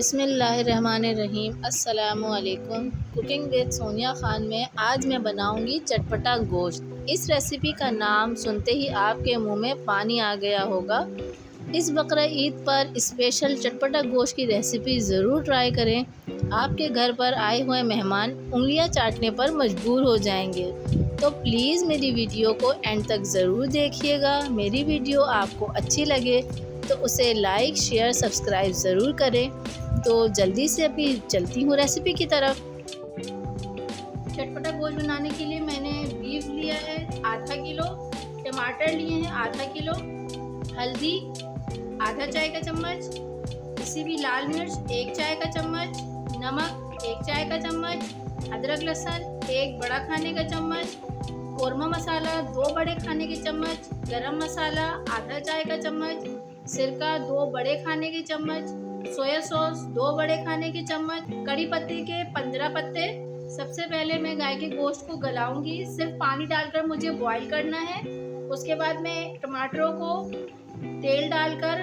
बिस्मिल्लाहिर्रहमानिर्रहीम। अस्सलामुअलैकुम। Cooking with Sonia Khan में आज मैं बनाऊंगी चटपटा गोश्त। इस रेसिपी का नाम सुनते ही आपके मुंह में पानी आ गया होगा। इस बकरा ईद पर स्पेशल चटपटा गोश्त की रेसिपी ज़रूर ट्राई करें। आपके घर पर आए हुए मेहमान उंगलियां चाटने पर मजबूर हो जाएंगे। तो प्लीज़ मेरी वीडियो को एंड तक ज़रूर देखिएगा। मेरी वीडियो आपको अच्छी लगे तो उसे लाइक, शेयर, सब्सक्राइब ज़रूर करें। तो जल्दी से अभी चलती हूँ रेसिपी की तरफ। चटपटा गोश्त बनाने के लिए मैंने बीफ लिया है आधा किलो, टमाटर लिए हैं आधा किलो, हल्दी आधा चाय का चम्मच, किसी भी लाल मिर्च 1 चाय का चम्मच, नमक 1 चाय का चम्मच, अदरक लहसुन 1 बड़ा खाने का चम्मच, कौरमा मसाला 2 बड़े खाने के चम्मच, गरम मसाला आधा चाय का चम्मच, सिरका 2 बड़े खाने के चम्मच, सोया सॉस 2 बड़े खाने के चम्मच, कड़ी पत्ते के 15 पत्ते। सबसे पहले मैं गाय के गोश्त को गलाऊंगी। सिर्फ पानी डालकर मुझे बॉईल करना है। उसके बाद मैं टमाटरों को तेल डालकर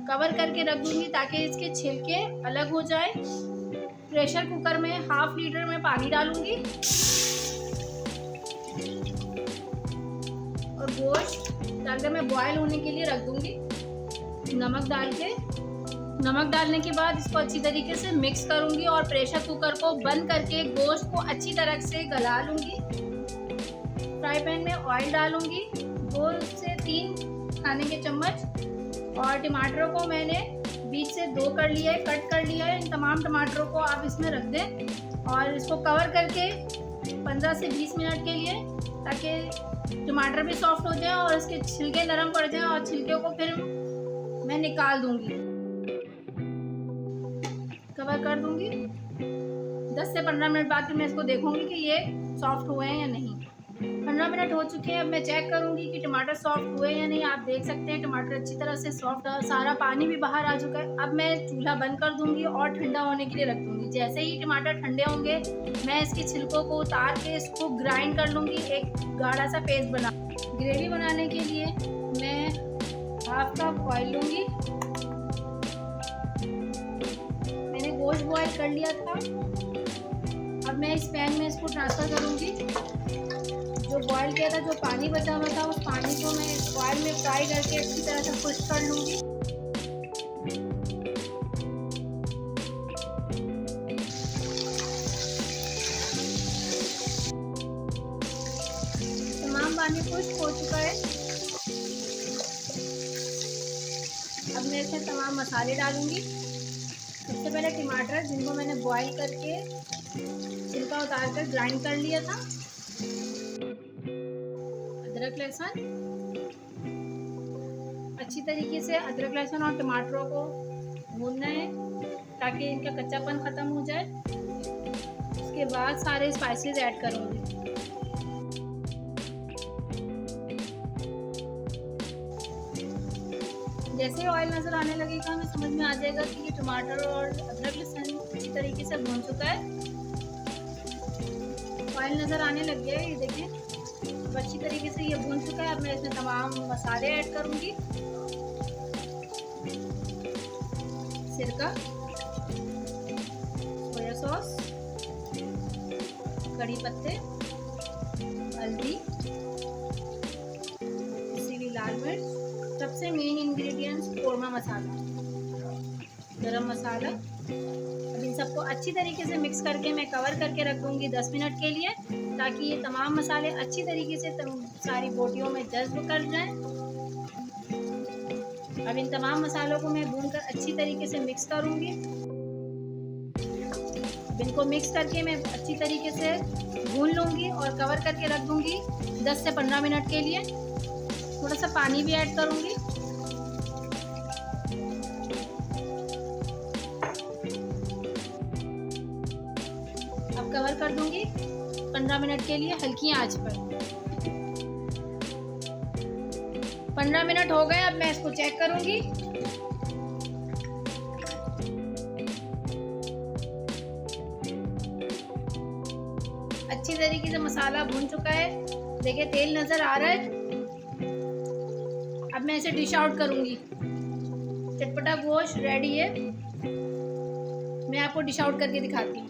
कवर करके रख दूंगी ताकि इसके छिलके अलग हो जाए। प्रेशर कुकर में ½ लीटर में पानी डालूंगी और गोश्त डालकर मैं बॉईल होने के लिए रख दूंगी। नमक डालने के बाद इसको अच्छी तरीके से मिक्स करूंगी और प्रेशर कुकर को बंद करके गोश्त को अच्छी तरह से गला लूंगी। फ्राई पैन में ऑयल डालूंगी 2 से 3 खाने के चम्मच और टमाटरों को मैंने बीच से 2 कर लिया है, कट कर लिया है। इन तमाम टमाटरों को आप इसमें रख दें और इसको कवर करके 15 से 20 मिनट के लिए, ताकि टमाटर भी सॉफ्ट हो जाए और इसके छिलके नरम पड़ जाए और छिलके को फिर मैं निकाल दूंगी, कवर कर दूंगी। 10 से 15 मिनट बाद फिर मैं इसको देखूंगी कि ये सॉफ्ट हुए हैं या नहीं। 15 मिनट हो चुके हैं। अब मैं चेक करूंगी कि टमाटर सॉफ्ट हुए या नहीं। आप देख सकते हैं टमाटर अच्छी तरह से सॉफ्ट है, सारा पानी भी बाहर आ चुका है। अब मैं चूल्हा बंद कर दूंगी और ठंडा होने के लिए रख दूंगी। जैसे ही टमाटर ठंडे होंगे मैं इसके छिलकों को उतार के इसको ग्राइंड कर लूँगी, एक गाढ़ा सा पेस्ट बना। ग्रेवी बनाने के लिए मैं ½ कप ऑयल लूँगी। मैंने गोश्त बॉईल कर लिया था। अब मैं इस पैन में इसको ट्रांसफ़र करूँगी। जो बॉईल किया था, जो पानी बचा हुआ था, उस पानी को मैं इस ऑयल में फ्राई करके अच्छी तरह से खुश्क कर लूँगी। तमाम पानी खुश्क हो चुका है। अब मैं इसमें तमाम मसाले डालूँगी। सबसे पहले टमाटर जिनको मैंने बॉईल करके छिलका उतार कर ग्राइंड कर लिया था, अदरक लहसुन, अच्छी तरीके से अदरक लहसुन और टमाटरों को भूनना है ताकि इनका कच्चापन ख़त्म हो जाए। उसके बाद सारे स्पाइसेस ऐड करूँगी। जैसे ऑयल नज़र आने लगेगा हमें समझ में आ जाएगा कि ये टमाटर और अदरक लहसुन अच्छी तरीके से भून चुका है। ऑयल नज़र आने लग गया है, ये देखें। अब अच्छी तरीके से ये भून चुका है। अब मैं इसमें तमाम मसाले ऐड करूँगी। सिरका, सोया सॉस, कड़ी पत्ते, हल्दी, किसी भी लाल मिर्च, सबसे मेन इंग्रेडिएंट्स कौरमा मसाला, गरम मसाला। अब इन सबको अच्छी तरीके से मिक्स करके मैं कवर करके रख दूँगी 10 मिनट के लिए, ताकि ये तमाम मसाले अच्छी तरीके से सारी बोटियों में जज्ब कर जाएं। अब इन तमाम मसालों को मैं भूनकर अच्छी तरीके से मिक्स करूँगी। अब इनको मिक्स करके मैं अच्छी तरीके से भून लूँगी और कवर करके रख दूँगी 10 से 15 मिनट के लिए। थोड़ा सा पानी भी ऐड करूँगी। अब कवर कर दूँगी 15 मिनट के लिए हल्की आंच पर। 15 मिनट हो गए। अब मैं इसको चेक करूँगी। अच्छी तरीके से मसाला भून चुका है। देखिए तेल नज़र आ रहा है। अब मैं इसे डिश आउट करूँगी। चटपटा गोश्त रेडी है। मैं आपको डिश आउट करके दिखाती हूँ।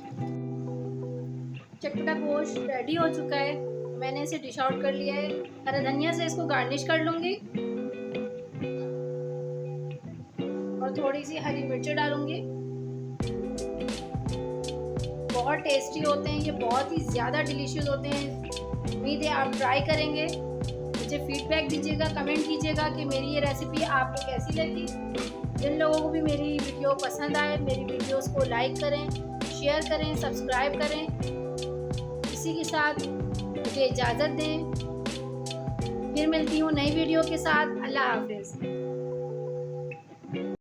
चटपटा गोश्त रेडी हो चुका है, मैंने इसे डिश आउट कर लिया है। हरा धनिया से इसको गार्निश कर लूँगी और थोड़ी सी हरी मिर्च डालूँगी। बहुत टेस्टी होते हैं ये, बहुत ही ज़्यादा डिलीशियस होते हैं। उम्मीद है आप ट्राई करेंगे। मुझे फीडबैक दीजिएगा, कमेंट कीजिएगा कि मेरी ये रेसिपी आपको कैसी लगी। जिन लोगों को भी मेरी वीडियो पसंद आए, मेरी वीडियोस को लाइक करें, शेयर करें, सब्सक्राइब करें। इसी के साथ मुझे इजाज़त दें। फिर मिलती हूँ नई वीडियो के साथ। अल्लाह हाफिज़।